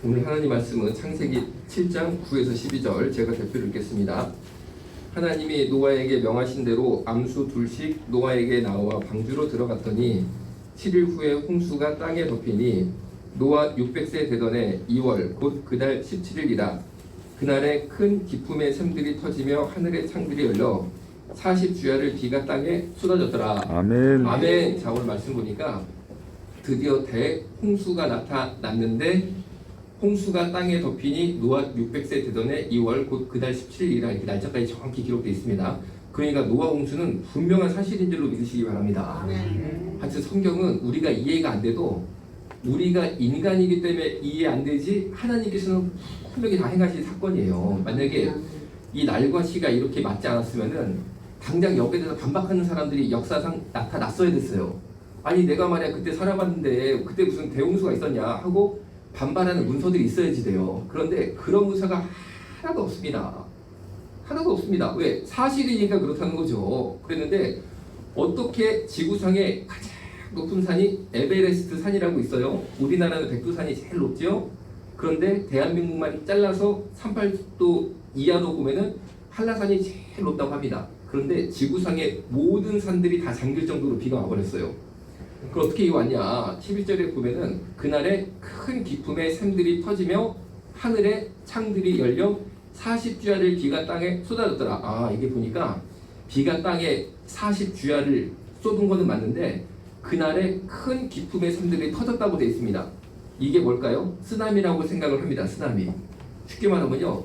오늘 하나님 말씀은 창세기 7장 9에서 12절 제가 대표를 읽겠습니다. 하나님이 노아에게 명하신 대로 암수 둘씩 노아에게 나와 방주로 들어갔더니 7일 후에 홍수가 땅에 덮이니 노아 600세 되던 해 2월 곧 그달 17일이라. 그날에 큰 기품의 샘들이 터지며 하늘의 창들이 열려 40주야를 비가 땅에 쏟아졌더라. 아멘. 아멘. 자, 오늘 말씀 보니까 드디어 대홍수가 나타났는데 홍수가 땅에 덮이니 노아 600세 되던 해 2월 곧 그달 17일이라 이렇게 날짜까지 정확히 기록되어 있습니다. 그러니까 노아 홍수는 분명한 사실인 줄로 믿으시기 바랍니다. 하여튼 성경은 우리가 이해가 안 돼도 우리가 인간이기 때문에 이해 안 되지 하나님께서는 분명히 다 행하실 사건이에요. 만약에 이 날과 시가 이렇게 맞지 않았으면은 당장 여기에 대해서 반박하는 사람들이 역사상 나타났어야 됐어요. 아니 내가 말이야 그때 살아봤는데 그때 무슨 대홍수가 있었냐 하고 반발하는 문서들이 있어야지 돼요. 그런데 그런 문서가 하나도 없습니다. 하나도 없습니다. 왜? 사실이니까 그렇다는 거죠. 그랬는데 어떻게 지구상의 가장 높은 산이 에베레스트 산이라고 있어요. 우리나라는 백두산이 제일 높죠. 그런데 대한민국만 잘라서 38도 이하로 보면은 한라산이 제일 높다고 합니다. 그런데 지구상의 모든 산들이 다 잠길 정도로 비가 와버렸어요. 그럼 어떻게 이거 왔냐? 11절에 보면은 그날에 큰 기품의 샘들이 터지며 하늘의 창들이 열려 40주야를 비가 땅에 쏟아졌더라. 아, 이게 보니까 비가 땅에 40주야를 쏟은 거는 맞는데 그날에 큰 기품의 샘들이 터졌다고 되어 있습니다. 이게 뭘까요? 쓰나미라고 생각을 합니다. 쓰나미. 쉽게 말하면요,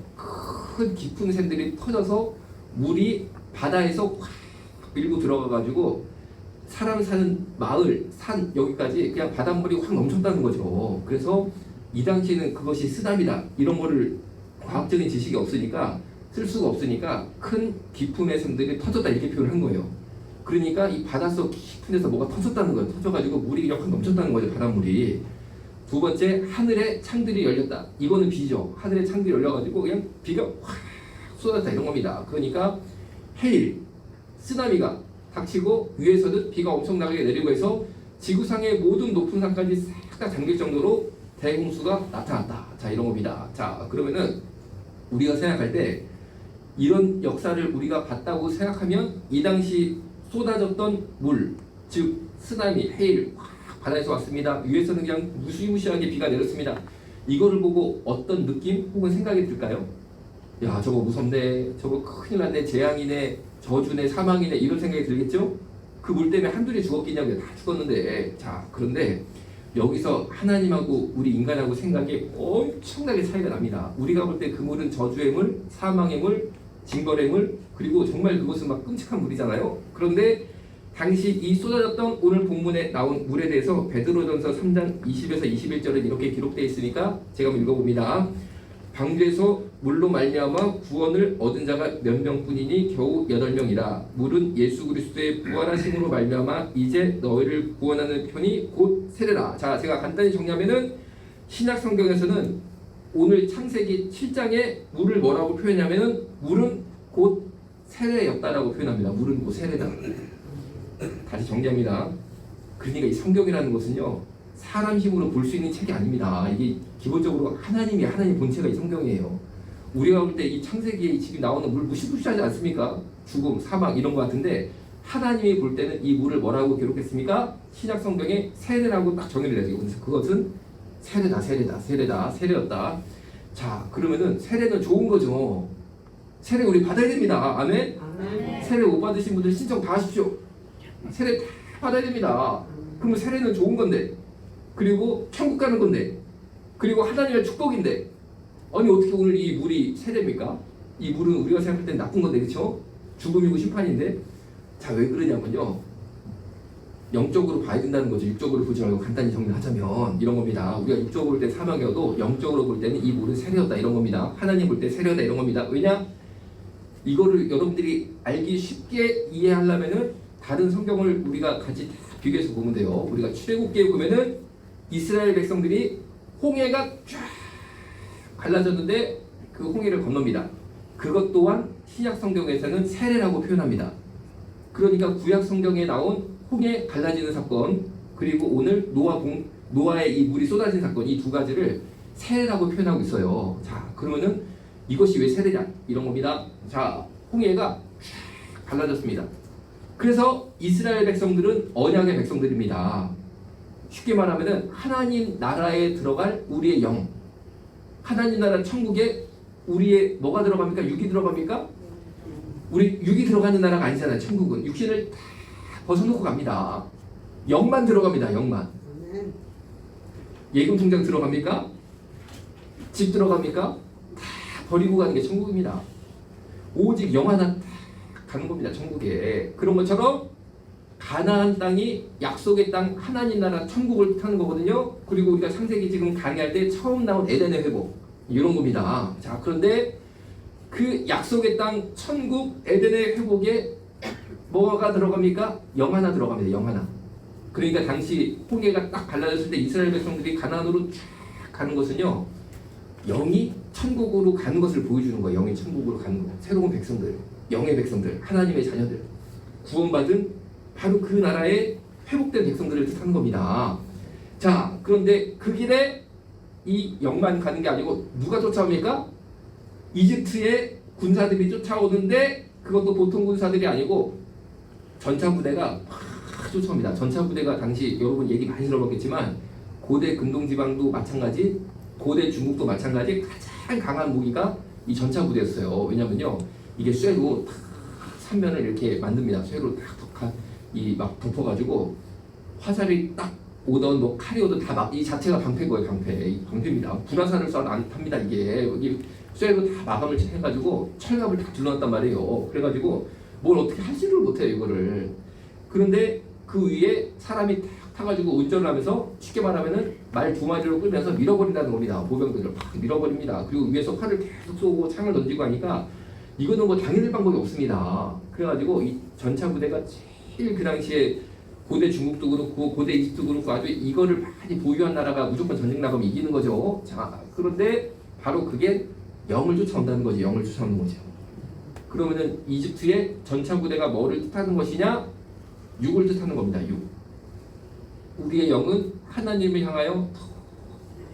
큰 깊은 샘들이 터져서 물이 바다에서 확 밀고 들어가가지고 사람 사는 마을, 산 여기까지 그냥 바닷물이 확 넘쳤다는 거죠. 그래서 이 당시에는 그것이 쓰나미다 이런 거를 과학적인 지식이 없으니까 쓸 수가 없으니까 큰 기품의 샘들이 터졌다 이렇게 표현을 한 거예요. 그러니까 이 바닷속 깊은 데서 뭐가 터졌다는 거예요. 터져가지고 물이 그냥 확 넘쳤다는 거죠. 바닷물이. 두 번째, 하늘의 창들이 열렸다. 이거는 비죠. 하늘의 창들이 열려가지고 그냥 비가 확 쏟았다 이런 겁니다. 그러니까 해일, 쓰나미가 닥치고 위에서는 비가 엄청나게 내리고 해서 지구상의 모든 높은 산까지 싹 다 잠길 정도로 대홍수가 나타났다. 자, 이런 겁니다. 자, 그러면은 우리가 생각할 때 이런 역사를 우리가 봤다고 생각하면 이 당시 쏟아졌던 물, 즉 쓰나미, 해일 확 바다에서 왔습니다. 위에서는 그냥 무시무시하게 비가 내렸습니다. 이거를 보고 어떤 느낌 혹은 생각이 들까요? 야, 저거 무섭네, 저거 큰일 났네, 재앙이네, 저주네, 사망이네 이런 생각이 들겠죠? 그 물 때문에 한둘이 죽었겠냐고요. 다 죽었는데. 자, 그런데 여기서 하나님하고 우리 인간하고 생각이 엄청나게 차이가 납니다. 우리가 볼 때 그 물은 저주의 물, 사망의 물, 징벌의 물, 그리고 정말 그것은 막 끔찍한 물이잖아요. 그런데 당시 이 쏟아졌던 오늘 본문에 나온 물에 대해서 베드로전서 3장 20에서 21절에 이렇게 기록되어 있으니까 제가 한번 읽어봅니다. 방주에서 물로 말미암아 구원을 얻은 자가 몇 명뿐이니 겨우 8명이라. 물은 예수 그리스도의 부활하심으로 말미암아 이제 너희를 구원하는 편이 곧 세례라. 자, 제가 간단히 정리하면은 신약 성경에서는 오늘 창세기 7장에 물을 뭐라고 표현하면은 물은 곧 세례였다라고 표현합니다. 물은 곧 세례다. 다시 정리합니다. 그러니까 이 성경이라는 것은요, 사람 힘으로 볼 수 있는 책이 아닙니다. 이게 기본적으로 하나님 본체가 이 성경이에요. 우리가 볼 때 이 창세기에 지금 나오는 물 무시무시하지 않습니까? 죽음, 사망 이런 것 같은데 하나님이 볼 때는 이 물을 뭐라고 기록했습니까? 신약 성경에 세례라고 딱 정의를 내요. 그것은 세례였다. 자, 그러면은 세례는 좋은 거죠. 세례 우리 받아야 됩니다. 아멘? 세례 못 받으신 분들 신청 다 하십시오. 세례 다 받아야 됩니다. 그러면 세례는 좋은 건데, 그리고 천국 가는 건데, 그리고 하나님의 축복인데, 아니 어떻게 오늘 이 물이 세례입니까? 이 물은 우리가 생각할 때 나쁜 건데, 그렇죠? 죽음이고 심판인데. 자, 왜 그러냐면요, 영적으로 봐야 된다는 거죠. 육적으로 보지 말고 간단히 정리하자면 이런 겁니다. 우리가 육적으로 볼 때 사망이어도 영적으로 볼 때는 이 물은 세례였다 이런 겁니다. 하나님 볼 때 세례였다 이런 겁니다. 왜냐? 이거를 여러분들이 알기 쉽게 이해하려면은 다른 성경을 우리가 같이 비교해서 보면 돼요. 우리가 출애굽기에 보면은 이스라엘 백성들이 홍해가 쫙 갈라졌는데 그 홍해를 건넙니다. 그것 또한 신약 성경에서는 세례라고 표현합니다. 그러니까 구약 성경에 나온 홍해 갈라지는 사건, 그리고 오늘 노아의 이 물이 쏟아진 사건, 이 두 가지를 세례라고 표현하고 있어요. 자, 그러면은 이것이 왜 세례냐? 이런 겁니다. 자, 홍해가 쫙 갈라졌습니다. 그래서 이스라엘 백성들은 언약의 백성들입니다. 쉽게 말하면은 하나님 나라에 들어갈 우리의 영, 하나님 나라 천국에 우리의 뭐가 들어갑니까? 육이 들어갑니까? 우리 육이 들어가는 나라가 아니잖아요. 천국은 육신을 다 벗어놓고 갑니다. 영만 들어갑니다. 영만. 예금 통장 들어갑니까? 집 들어갑니까? 다 버리고 가는 게 천국입니다. 오직 영 하나 딱 가는 겁니다. 천국에. 그런 것처럼 가나안 땅이 약속의 땅 하나님 나라 천국을 뜻하는 거거든요. 그리고 우리가 창세기 지금 강의할 때 처음 나온 에덴의 회복 이런 겁니다. 자, 그런데 그 약속의 땅 천국 에덴의 회복에 뭐가 들어갑니까? 영 하나 들어갑니다. 영 하나. 그러니까 당시 홍해가 딱 갈라졌을 때 이스라엘 백성들이 가나안으로 쫙 가는 것은요, 영이 천국으로 가는 것을 보여주는 거예요. 영이 천국으로 가는 거. 새로운 백성들, 영의 백성들, 하나님의 자녀들, 구원받은 바로 그 나라의 회복된 백성들을 뜻하는 겁니다. 자, 그런데 그 길에 이 영만 가는 게 아니고 누가 쫓아옵니까? 이집트의 군사들이 쫓아오는데 그것도 보통 군사들이 아니고 전차 부대가 막 쫓아옵니다. 전차 부대가 당시 여러분 얘기 많이 들어봤겠지만 고대 근동지방도 마찬가지, 고대 중국도 마찬가지 가장 강한 무기가 이 전차 부대였어요. 왜냐면요, 이게 쇠로 탁 삼면을 이렇게 만듭니다. 쇠로 탁 이 막 덮어가지고 화살이 딱 오던 뭐 칼이 오던 다 막 이 자체가 방패인 거예요. 방패입니다. 불화살을 쏴도 안 탑니다. 이게 여기 쇠로 다 마감을 해가지고 철갑을 다 둘러놨단 말이에요. 그래가지고 뭘 어떻게 하지를 못해요, 이거를. 그런데 그 위에 사람이 탁 타가지고 운전을 하면서 쉽게 말하면은 말 두 마리로 끌면서 밀어버린다는 겁니다. 보병들을 막 밀어버립니다. 그리고 위에서 칼을 계속 쏘고 창을 던지고 하니까 이거는 뭐 당해낼 방법이 없습니다. 그래가지고 이 전차 부대가 제일 그 당시에 고대 중국도 그렇고 고대 이집트도 그렇고 아주 이거를 많이 보유한 나라가 무조건 전쟁 나가면 이기는 거죠. 자, 그런데 바로 그게 영을 쫓아온다는 거지. 영을 쫓아오는 거죠. 그러면은 이집트의 전차 부대가 뭐를 뜻하는 것이냐? 육을 뜻하는 겁니다. 육. 우리의 영은 하나님을 향하여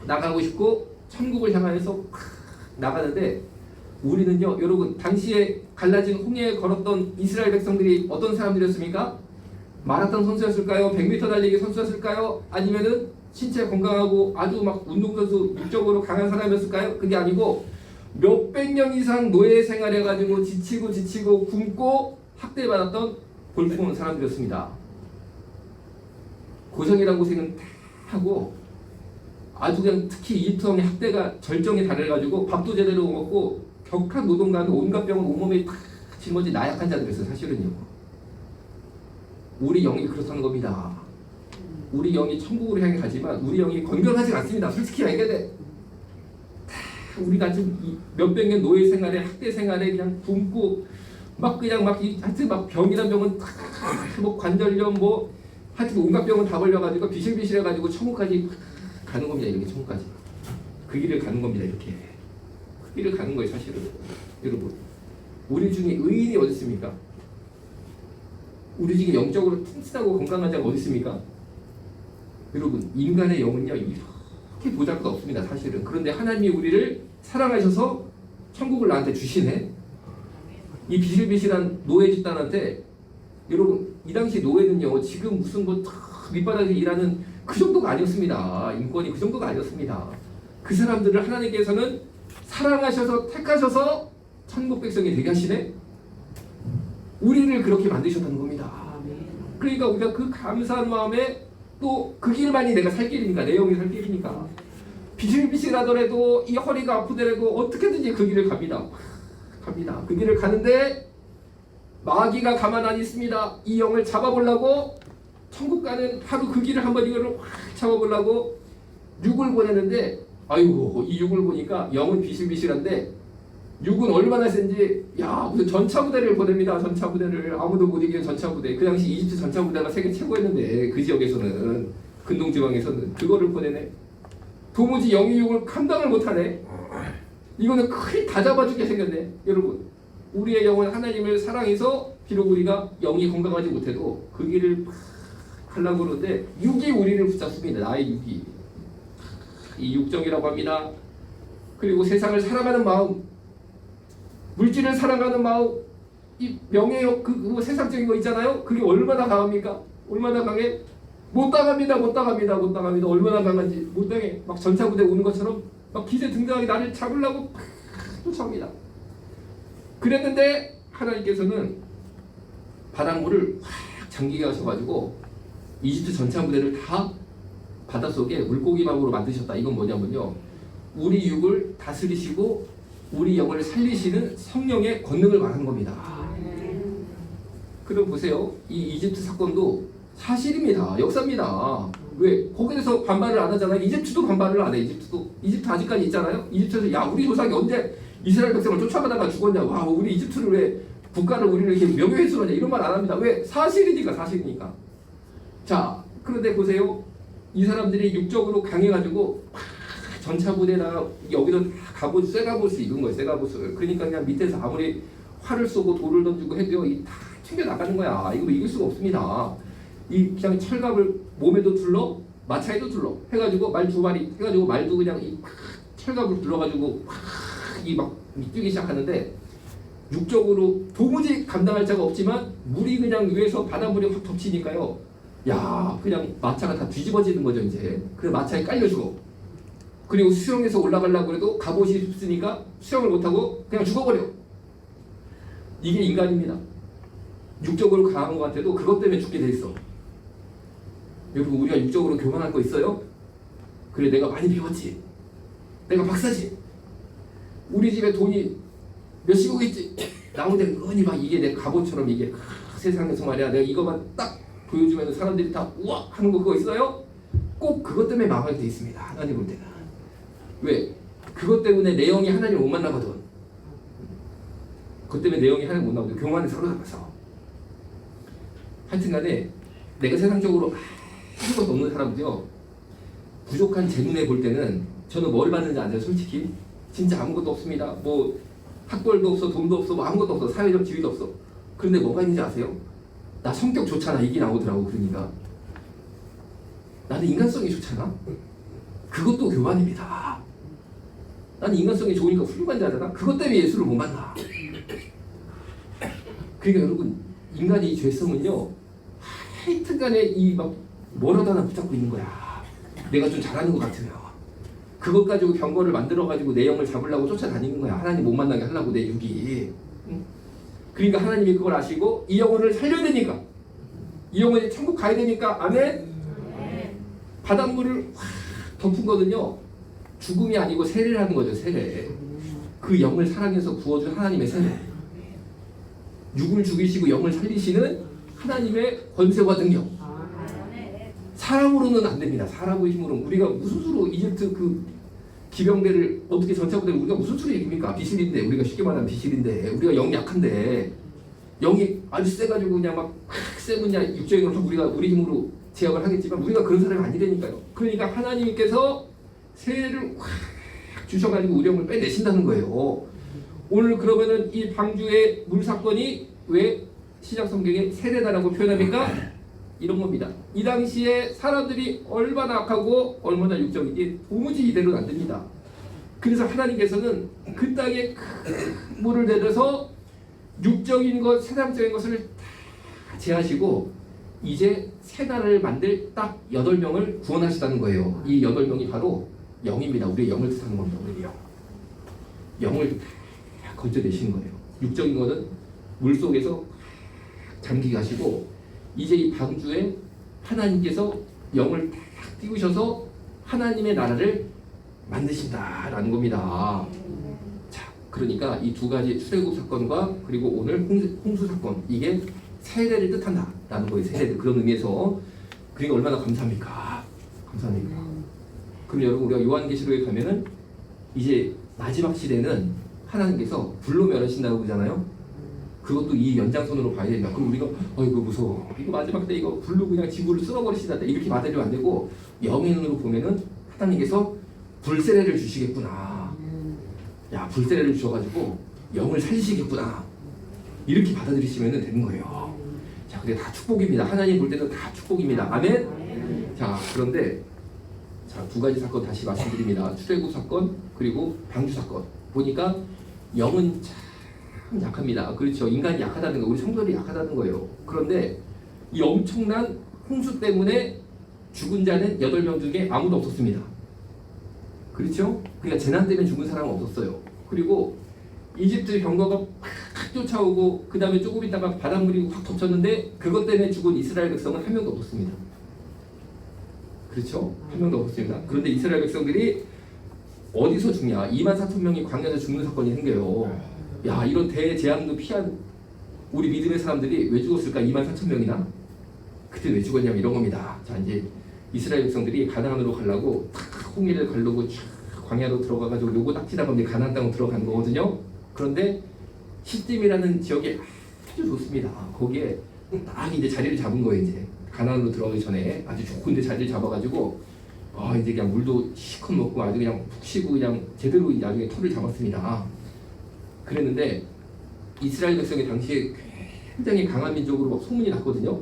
나가고 싶고 천국을 향하여서 나가는데, 우리는요, 여러분, 당시에 갈라진 홍해에 걸었던 이스라엘 백성들이 어떤 사람들이었습니까? 마라톤 선수였을까요? 100m 달리기 선수였을까요? 아니면은 신체 건강하고 아주 막 운동선수 육적으로 강한 사람이었을까요? 그게 아니고 몇백 년 이상 노예 생활해가지고 지치고 굶고 학대받았던 볼품없는 사람들이었습니다. 고생이라는 고생은 다 하고 아주 그냥 특히 이집트왕의 학대가 절정에 달해가지고 밥도 제대로 못 먹고 격한 노동가는 온갖 병은 온몸에 다 짊어진 나약한 자들이었어요. 사실은요. 우리 영이 그렇다는 겁니다. 우리 영이 천국으로 향해 가지만 우리 영이 건강하지 않습니다. 솔직히 얘기해. 우리가 지금 몇백 년 노예 생활에 학대 생활에 그냥 굶고 막 그냥 막 하여튼 막 병이란 병은 뭐 관절염 뭐 하여튼 온갖 병은 다 걸려가지고 비실비실해가지고 천국까지 가는 겁니다. 이렇게 천국까지 그 길을 가는 겁니다. 이렇게 그 길을 가는 거예요. 사실은 여러분, 우리 중에 의인이 어디 있습니까? 우리 중에 영적으로 튼튼하고 건강한 자가 어디 있습니까? 여러분, 인간의 영은요 이렇게 보잘것 없습니다. 사실은. 그런데 하나님이 우리를 사랑하셔서 천국을 나한테 주시네. 이 비실비실한 노예 집단한테, 여러분, 이 당시 노예는요 지금 무슨 뭐 밑바닥에 일하는 그 정도가 아니었습니다. 인권이 그 정도가 아니었습니다. 그 사람들을 하나님께서는 사랑하셔서 택하셔서 천국 백성이 되게 하시네. 우리를 그렇게 만드셨다는 겁니다. 그러니까 우리가 그 감사한 마음에 또 그 길만이 내가 살 길이니까, 내 영이 살 길이니까 비실비실하더라도 이 허리가 아프더라도 어떻게든지 그 길을 갑니다. 그 길을 가는데 마귀가 가만 안 있습니다. 이 영을 잡아보려고 천국 가는 바로 그 길을 한번 이거를 확 잡아보려고 육을 보내는데, 아이고 이 육을 보니까 영은 비실비실한데 육은 얼마나 센지, 야 무슨 전차부대를 보냅니다. 전차부대를 아무도 못 이기는 전차부대. 그 당시 이집트 전차부대가 세계 최고였는데 그 지역에서는, 근동지방에서는 그거를 보내네. 도무지 영의 육을 감당을 못하네. 이거는 크게 다 잡아주게 생겼네. 여러분, 우리의 영은 하나님을 사랑해서 비록 우리가 영이 건강하지 못해도 그 길을 가려고 그러는데 육이 우리를 붙잡습니다. 나의 육이. 이 육정이라고 합니다. 그리고 세상을 사랑하는 마음, 물질을 사랑하는 마음, 이 명예욕, 그 세상적인 거 있잖아요. 그게 얼마나 강합니까? 얼마나 강해? 못 당합니다. 얼마나 강한지 못 당해. 막 전차부대 오는 것처럼 막 기세 등등하게 나를 잡으려고 팍 쫓아옵니다. 그랬는데 하나님께서는 바닷물을 확 잠기게 하셔가지고 이집트 전차부대를 다 바닷속에 물고기밥으로 만드셨다. 이건 뭐냐면요, 우리 육을 다스리시고 우리 영을 살리시는 성령의 권능을 말하는 겁니다. 그럼 보세요, 이 이집트 사건도 사실입니다. 역사입니다. 왜? 거기에서 반발을 안 하잖아요. 이집트도 반발을 안 해. 이집트 아직까지 있잖아요. 이집트에서 야, 우리 조상이 언제 이스라엘 백성을 쫓아가다가 죽었냐, 와, 우리 이집트를 왜 국가를 우리를 이렇게 명예훼손하냐, 이런 말 안 합니다. 왜? 사실이니까. 자, 그런데 보세요, 이 사람들이 육적으로 강해가지고 전차부대나 여기서 갑옷, 쇠갑옷을 입은 거예요. 쇠갑옷을. 그러니까 그냥 밑에서 아무리 활을 쏘고 돌을 던지고 해도 다 튕겨 나가는 거야. 이거 이길 수가 없습니다. 이 그냥 철갑을 몸에도 둘러, 마차에도 둘러 해가지고 말 두 마리 해가지고 말도 그냥 이 철갑을 둘러가지고 막 뛰기 시작하는데, 육적으로 도무지 감당할 자가 없지만 물이 그냥 위에서 바닷물이 확 덮치니까요, 야, 그냥 마차가 다 뒤집어지는 거죠. 이제 그 마차에 깔려 죽어. 그리고 수영해서 올라가려고 해도 갑옷이 없으니까 수영을 못하고 그냥 죽어버려. 이게 인간입니다. 육적으로 강한 것 같아도 그것 때문에 죽게 돼 있어. 여러분, 우리가 육적으로 교만할 거 있어요? 그래, 내가 많이 배웠지, 내가 박사지, 우리 집에 돈이 몇십억 있지, 나오는데 은히 막 이게 내 갑옷처럼 이게 세상에서 말이야, 내가 이것만 딱 보여주면 사람들이 다 우와 하는 거 그거 있어요? 꼭 그것 때문에 망하게 돼 있습니다. 하나님 볼 때는. 왜? 그것 때문에 내 영이 하나님을 못 만나거든. 그것 때문에 내 영이 하나님 못 나거든. 교만에 사로잡아서. 하여튼간에 내가 세상적으로 아무것도 없는 사람도요, 부족한 제 눈에 볼 때는 저는 뭘 받는지 아세요? 솔직히 진짜 아무것도 없습니다. 뭐 학벌도 없어, 돈도 없어, 뭐 아무것도 없어, 사회적 지위도 없어. 그런데 뭐가 있는지 아세요? 나 성격 좋잖아, 이게 나오더라고. 그러니까 나는 인간성이 좋잖아. 그것도 교만입니다. 나는 인간성이 좋으니까 훌륭한 자잖아. 그것 때문에 예수를 못 만나. 그러니까 여러분, 인간의 이 죄성은요, 하여튼간에 이 막 뭐라도 하나 붙잡고 있는 거야. 내가 좀 잘하는 것 같으면 그것 가지고 병거를 만들어가지고 내 영을 잡으려고 쫓아다니는 거야. 하나님 못 만나게 하려고, 내 육이. 그러니까 하나님이 그걸 아시고 이 영혼을 살려야 되니까, 이 영혼이 천국 가야 되니까, 아멘? 바닷물을 확 덮은 거는요, 죽음이 아니고 세례라는 거죠. 세례. 그 영을 사랑해서 부어준 하나님의 세례. 육을 죽이시고 영을 살리시는 하나님의 권세와 능력. 사람으로는 안 됩니다. 사람의 힘으로는. 우리가 무슨 수로 이집트 그 기병대를 어떻게 전차부대를 우리가 무슨 수로 이깁니까? 비실인데, 우리가 쉽게 말하면 비실인데, 우리가 영 약한데, 영이 아주 세가지고 그냥 막 세면 그냥 육적인 걸 우리가 우리 힘으로 제압을 하겠지만 우리가 그런 사람이 아니라니까요. 그러니까 하나님께서 세례를 확 주셔가지고 우리 영을 빼내신다는 거예요. 오늘 그러면은 이 방주의 물 사건이 왜 신약 성경에 세례다라고 표현합니까? 이런 겁니다. 이 당시에 사람들이 얼마나 악하고 얼마나 육적인지 도무지 이대로는 안 됩니다. 그래서 하나님께서는 그 땅에 큰 물을 내려서 육적인 것, 세상적인 것을 다 제하시고 이제 새 나라를 만들 딱 8명을 구원하시다는 거예요. 이 8명이 바로 영입니다. 우리의 영을 뜻하는 겁니다. 우리의 영. 영을 다 건져내시는 거예요. 육적인 것은 물속에서 잠기게 하시고 이제 이 방주에 하나님께서 영을 딱 띄우셔서 하나님의 나라를 만드신다라는 겁니다. 자, 그러니까 이 두 가지 출애굽 사건과 그리고 오늘 홍수 사건, 이게 세례를 뜻한다라는 거예요. 세례를. 그런 의미에서. 그러니까 얼마나 감사합니까? 감사합니까? 그럼 여러분, 우리가 요한계시록에 가면은 이제 마지막 시대는 하나님께서 불로 멸하신다고 그러잖아요. 그것도 이 연장선으로 봐야 된다. 그럼 우리가 이거 무서워, 이거 마지막 때 이거 불로 그냥 지구를 쓸어버리시다, 이렇게 받으려면 안 되고, 영의 눈으로 보면은 하나님께서 불세례를 주시겠구나. 야, 불세례를 주셔가지고 영을 살리시겠구나. 이렇게 받아들이시면 되는 거예요. 자, 근데 다 축복입니다. 하나님 볼 때는 다 축복입니다. 아멘? 자, 그런데 자, 두 가지 사건 다시 말씀드립니다. 출애굽 사건 그리고 방주 사건. 보니까 영은 참 약합니다. 그렇죠. 인간이 약하다는 거, 우리 성도들이 약하다는 거예요. 그런데 이 엄청난 홍수 때문에 죽은 자는 8명 중에 아무도 없었습니다. 그렇죠? 그러니까 재난 때문에 죽은 사람은 없었어요. 그리고 이집트 병거가 팍 쫓아오고 그 다음에 조금 있다가 바닷물이 확 덮쳤는데 그것 때문에 죽은 이스라엘 백성은 한 명도 없었습니다. 그렇죠? 한 명도 없었습니다. 그런데 이스라엘 백성들이 어디서 죽냐? 24,000명이 광야에서 죽는 사건이 생겨요. 야, 이런 대재앙도 피한 우리 믿음의 사람들이 왜 죽었을까? 24,000명이나? 그때 왜 죽었냐면 이런 겁니다. 자, 이제 이스라엘 백성들이 가나안으로 가려고 탁 홍해를 가르고 쫙 광야로 들어가가지고 요거 딱 지나가 이제 가나안 땅으로 들어간 거거든요. 그런데 시딤이라는 지역이 아주 좋습니다. 거기에 딱 이제 자리를 잡은 거예요. 이제 가나안으로 들어가기 전에 아주 좋은 데 자리를 잡아가지고 이제 그냥 물도 시컷 먹고 아주 그냥 푹 쉬고 그냥 제대로 나중에 터를 잡았습니다. 그랬는데 이스라엘 백성이 당시에 굉장히 강한 민족으로 막 소문이 났거든요.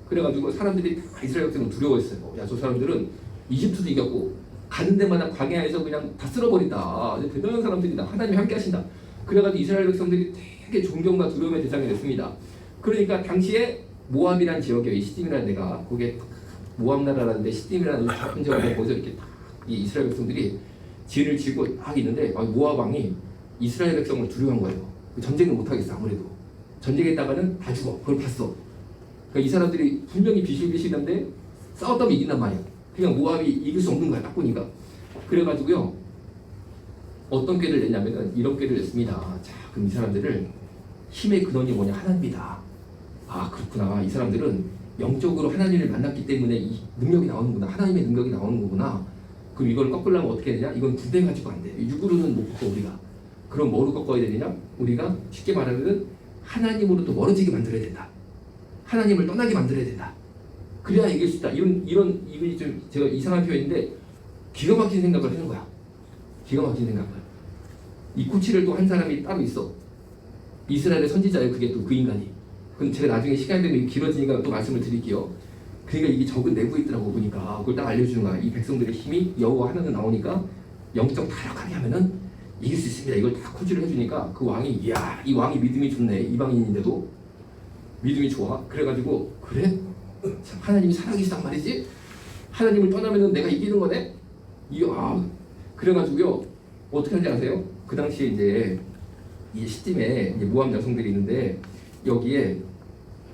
그래가지고 사람들이 다 이스라엘 백성을 두려워했어요. 야, 저 사람들은 이집트도 이겼고 가는 데마다 광야에서 그냥 다 쓸어버린다. 대단한 사람들이다. 하나님이 함께 하신다. 그래가지고 이스라엘 백성들이 되게 존경과 두려움의 대상이 됐습니다. 그러니까 당시에 모압이라는 지역이에요. 이 시딤이라는 데가 거기에 모압 나라라는데 시딤이라는 작은 지역에 거기서 이렇게 이 이스라엘 백성들이 진을 치고 딱 있는데 모압 왕이 이스라엘 백성을 두려워한 거예요. 전쟁을 못 하겠어. 아무래도 전쟁했다가는 다 죽어. 그걸 봤어. 그러니까 이 사람들이 분명히 비실비실한데 싸웠다면 이긴단 말이야. 그냥 모압이 이길 수 없는 거야. 딱 보니까. 그래가지고요. 어떤 꾀를 냈냐면은 이런 꾀를 냈습니다. 자, 그럼 이 사람들을 힘의 근원이 뭐냐? 하나님이다. 아, 그렇구나. 이 사람들은 영적으로 하나님을 만났기 때문에 이 능력이 나오는구나. 하나님의 능력이 나오는 거구나. 그럼 이걸 꺾으려면 어떻게 해야 되냐? 이건 군대 가지고 안 돼. 육으로는 못 꺾어 우리가. 그럼 뭐로 꺾어야 되느냐? 우리가 쉽게 말하면 하나님으로부터 멀어지게 만들어야 된다. 하나님을 떠나게 만들어야 된다. 그래야 이길 수 있다. 이건 좀 제가 이상한 표현인데 기가 막힌 생각을 하는 거야. 기가 막힌 생각을. 이 코치를 또 한 사람이 따로 있어. 이스라엘의 선지자예요. 그게 또 그 인간이. 그럼 제가 나중에 시간이 되면 길어지니까 또 말씀을 드릴게요. 그러니까 이게 적은 내부에 있더라고 보니까 그걸 딱 알려주는 거야. 이 백성들의 힘이 여호와 하나는 나오니까 영적 타락하게 하면은 이길 수 있습니다. 이걸 다 코치를 해주니까 그 왕이 이야, 이 왕이 믿음이 좋네. 이방인인데도 믿음이 좋아. 그래가지고 그래? 참 하나님이 살아계시단 말이지? 하나님을 떠나면은 내가 이기는 거네? 이야. 그래가지고요. 어떻게 하는지 아세요? 그 당시에 이제 이 시딤에 모압 여성들이 있는데 여기에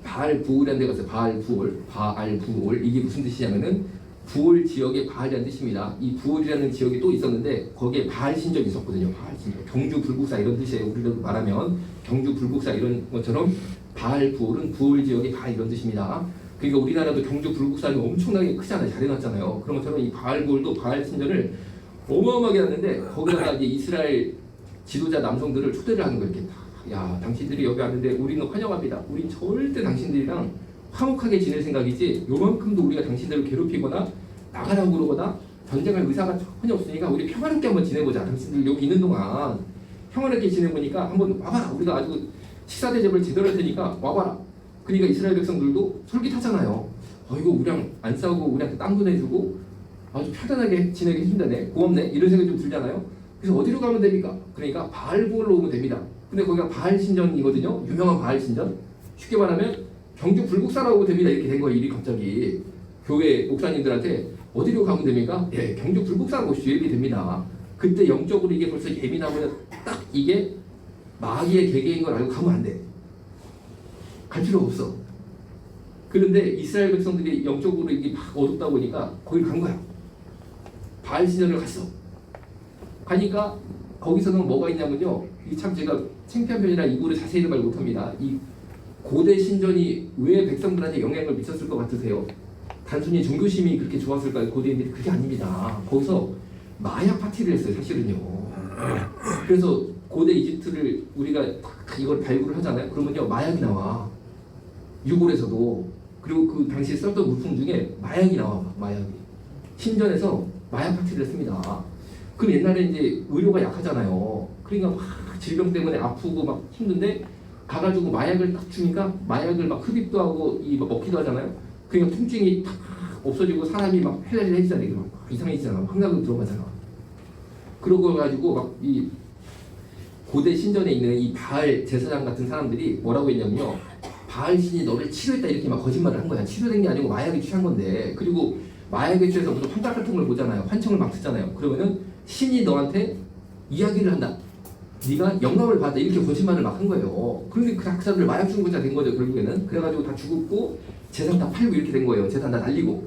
바알 부올이라는 데가 있어요. 바알 부올. 이게 무슨 뜻이냐면은 부올 지역의 바알이라는 뜻입니다. 이 부올이라는 지역이 또 있었는데 거기에 바알 신전이 있었거든요. 바알 신전. 경주 불국사 이런 뜻이에요. 우리로 말하면 경주 불국사 이런 것처럼 바알 부올은 부올 지역의 바알 이런 뜻입니다. 그러니까 우리나라도 경주 불국사는 엄청나게 크잖아요. 잘 해놨잖아요. 그런 것처럼 이 바알 부올도 바알 신전을 어마어마하게 했는데 거기다가 이제 이스라엘 지도자 남성들을 초대를 하는 거예요. 이렇게 야, 당신들이 여기 왔는데 우리는 환영합니다. 우린 절대 당신들이랑 화목하게 지낼 생각이지 요만큼도 우리가 당신들을 괴롭히거나 나가라고 그러거나 전쟁할 의사가 전혀 없으니까 우리 평화롭게 한번 지내보자. 당신들 여기 있는 동안 평화롭게 지내보니까 한번 와봐라. 우리가 아주 식사 대접을 제대로 할 테니까 와봐라. 그러니까 이스라엘 백성들도 솔깃하잖아요. 이거 우리랑 안 싸우고 우리한테 땅도 내주고 아주 편안하게 지내게 해준다네. 고맙네. 이런 생각이 좀 들잖아요. 그래서 어디로 가면 됩니까? 그러니까 바알부올로 오면 됩니다. 근데 거기가 바알 신전이거든요. 유명한 바알 신전. 쉽게 말하면 경주 불국사라고 됩니다. 이렇게 된 거예요. 일이 갑자기 교회 목사님들한테 어디로 가면 됩니까? 예, 경주 불국사라고 오십시오. 이렇게 됩니다. 그때 영적으로 이게 벌써 예민하면 딱 이게 마귀의 계계인 걸 알고 가면 안 돼. 갈 필요 없어. 그런데 이스라엘 백성들이 영적으로 이게 막 어둡다 보니까 거기를 간 거야. 바알 신전을 갔어. 가니까 거기서는 뭐가 있냐면요. 이 참 제가 창피한 편이라 이거를 자세히는 말 못합니다. 이 고대 신전이 왜 백성들한테 영향을 미쳤을 것 같으세요? 단순히 종교심이 그렇게 좋았을까요? 고대인들이 그게 아닙니다. 거기서 마약 파티를 했어요. 사실은요. 그래서 고대 이집트를 우리가 이걸 발굴을 하잖아요. 그러면요 마약이 나와. 유골에서도. 그리고 그 당시에 썼던 물품 중에 마약이 나와. 마약이. 신전에서 마약 파티를 했습니다. 그럼 옛날에 이제 의료가 약하잖아요. 그러니까 막 질병 때문에 아프고 막 힘든데 가가지고 마약을 딱 주니까 마약을 막 흡입도 하고 이 먹기도 하잖아요. 그러니까 통증이 탁 없어지고 사람이 막 헬렐레해지잖아. 이게 막 이상해지잖아. 환각으로 들어가잖아. 그러고 가지고 막 이 고대 신전에 있는 이 바알 제사장 같은 사람들이 뭐라고 했냐면요. 바알 신이 너를 치료했다 이렇게 막 거짓말을 한 거야. 치료된 게 아니고 마약에 취한 건데. 그리고 마약에 취해서 무슨 환각 같은 걸 보잖아요. 환청을 막 듣잖아요. 그러면은 신이 너한테 이야기를 한다. 네가 영감을 받아 이렇게 거짓말을 막 한 거예요. 그런데 그 사람들 마약 중독자 된 거죠 결국에는. 그래가지고 다 죽었고 재산 다 팔고 이렇게 된 거예요. 재산 다 날리고.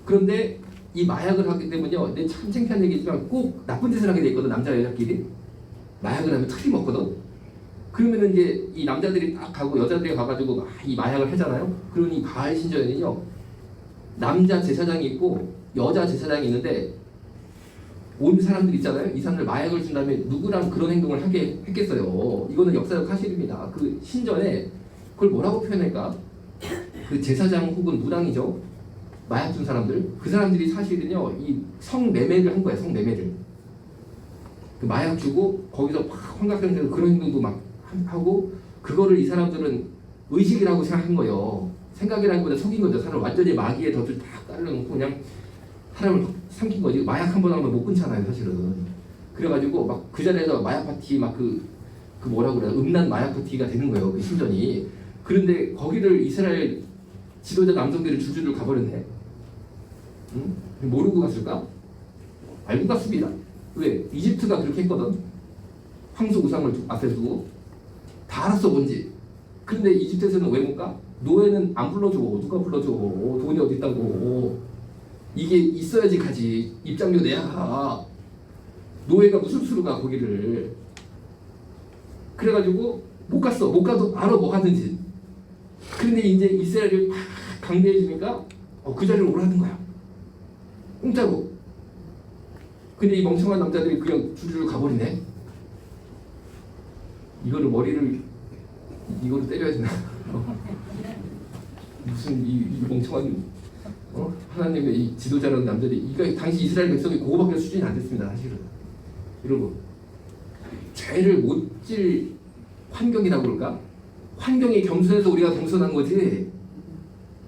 그런데 이 마약을 하기 때문에요. 내 참 창피한 얘기지만 꼭 나쁜 짓을 하게 돼 있거든. 남자 여자끼리 마약을 하면 틀림없거든. 그러면은 이제 이 남자들이 딱 가고 여자들이 가가지고 이 마약을 하잖아요. 그러니 바알 신전에는요 남자 제사장이 있고 여자 제사장이 있는데 온 사람들 있잖아요. 이 사람들 마약을 준 다음에 누구랑 그런 행동을 하게 했겠어요. 이거는 역사적 사실입니다. 그 신전에 그걸 뭐라고 표현할까? 그 제사장 혹은 무당이죠. 마약 준 사람들. 그 사람들이 사실은요 이 성매매를 한 거예요. 성매매를. 그 마약 주고 거기서 막 환각장애로 그런 행동도 막 하고 그거를 이 사람들은 의식이라고 생각한 거예요. 생각이라기보다 속인 거죠. 사람 완전히 마귀의 덫을 딱 깔려놓고 그냥 사람을 삼킨 거지. 마약 한 번 하면 못 끊잖아요, 사실은. 그래가지고 막 그 자리에서 마약 파티 막 그 뭐라고 그래야 음란 마약 파티가 되는 거예요, 그 신전이. 그런데 거기를 이스라엘 지도자 남성들이 줄줄을 가버렸네. 응? 모르고 갔을까? 알고 갔습니다. 왜? 이집트가 그렇게 했거든. 황소 우상을 앞에 두고 다 알았어 뭔지. 근데 이집트에서는 왜 못 가? 노예는 안 불러줘. 누가 불러줘? 돈이 어디 있다고. 이게 있어야지 가지. 입장료 내야 가. 노예가 무슨 수로 가 거기를. 그래가지고 못 갔어. 못 가도 알아 뭐 하든지. 그런데 이제 이스라엘이 막 강대해지니까 그 자리로 오라는 거야. 공짜로. 근데 이 멍청한 남자들이 그냥 줄줄 가버리네. 이거를 머리를 이거로 때려야 되나? 무슨 이 멍청한 하나님의 이 지도자라는 남자들이 이거 당시 이스라엘 백성이 그거밖에 수준이 안 됐습니다. 사실은. 여러분 죄를 못 질 환경이라고 그럴까? 환경이 겸손해서 우리가 겸손한 거지.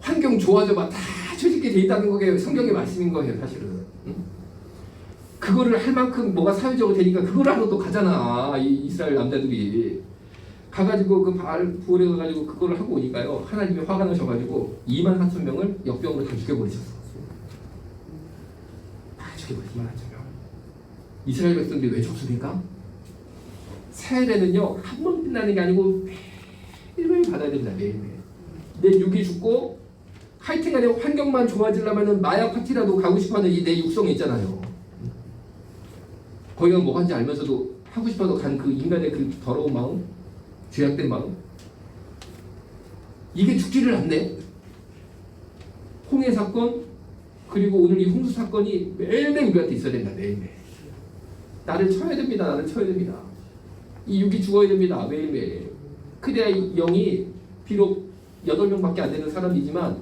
환경 좋아져봐 다 죄짓게 돼 있다는 거게 성경의 말씀인 거예요. 사실은. 응? 그거를 할 만큼 뭐가 사회적으로 되니까 그걸 하러 또 가잖아. 이 이스라엘 남자들이 가가지고 그 바알 부올에 가가지고 그거를 하고 오니까요. 하나님이 화가 나셔가지고 24,000명을 역병으로 다 죽여버리셨어. 다 죽여버리지 24,000명. 이스라엘 백성들이 왜 죽습니까? 세례는요 한 번 끝나는 게 아니고 매일매일 받아야 됩니다. 매일매일. 내 육이 죽고 하여튼간에 환경만 좋아지려면은 마약 파티라도 가고 싶어하는 이 내 육성이 있잖아요. 거기가 뭐 한지 알면서도 하고 싶어서 간 그 인간의 그 더러운 마음, 죄악된 마음, 이게 죽지를 않네. 홍해 사건 그리고 오늘 이 홍수 사건이 매일매일 우리한테 있어야 된다. 매일매일. 나를 쳐야 됩니다. 나를 쳐야 됩니다. 이 육이 죽어야 됩니다. 매일매일. 그래야 이 영이 비록 8명밖에 안 되는 사람이지만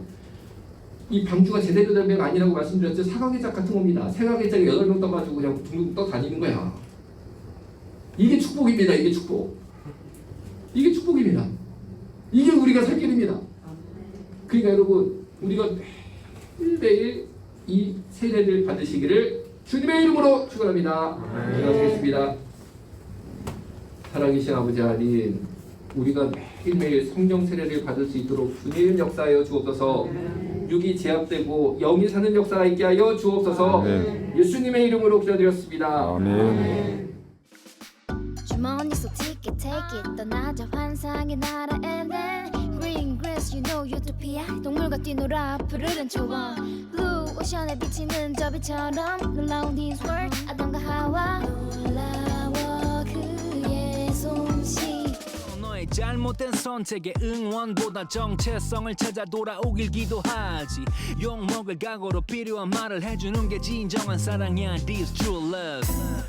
이 방주가 제대로 된 배가 아니라고 말씀드렸죠. 사각의작 같은 겁니다. 사각의작에 8명 떠가지고 그냥 둥둥 떠 다니는 거야. 이게 축복입니다. 이게 축복. 이게 축복입니다. 이게 우리가 살 길입니다. 그러니까 여러분 우리가 매일매일 이 세례를 받으시기를 주님의 이름으로 축원합니다. 기도하시겠습니다. 살아계신 아버지 하나님, 우리가 매일매일 성령 세례를 받을 수 있도록 주님 역사하여 주옵소서. 육이 제압되고 영이 사는 역사가 있게 하여 주옵소서. 예수님의 이름으로 기도드렸습니다. 아멘. 주머니 속 ticket take it 떠나자 환상의 나라 and then green grass you know utopia 동물과 뛰놀아 푸르른 초원 blue 오션에 비치는 저 빛처럼 놀라운 this world 아담과 하와 놀라워 그의 솜씨 너의 잘못된 선택에 응원보다 정체성을 찾아 돌아오길 기도하지 욕먹을 각오로 필요한 말을 해주는 게 진정한 사랑이야 This true love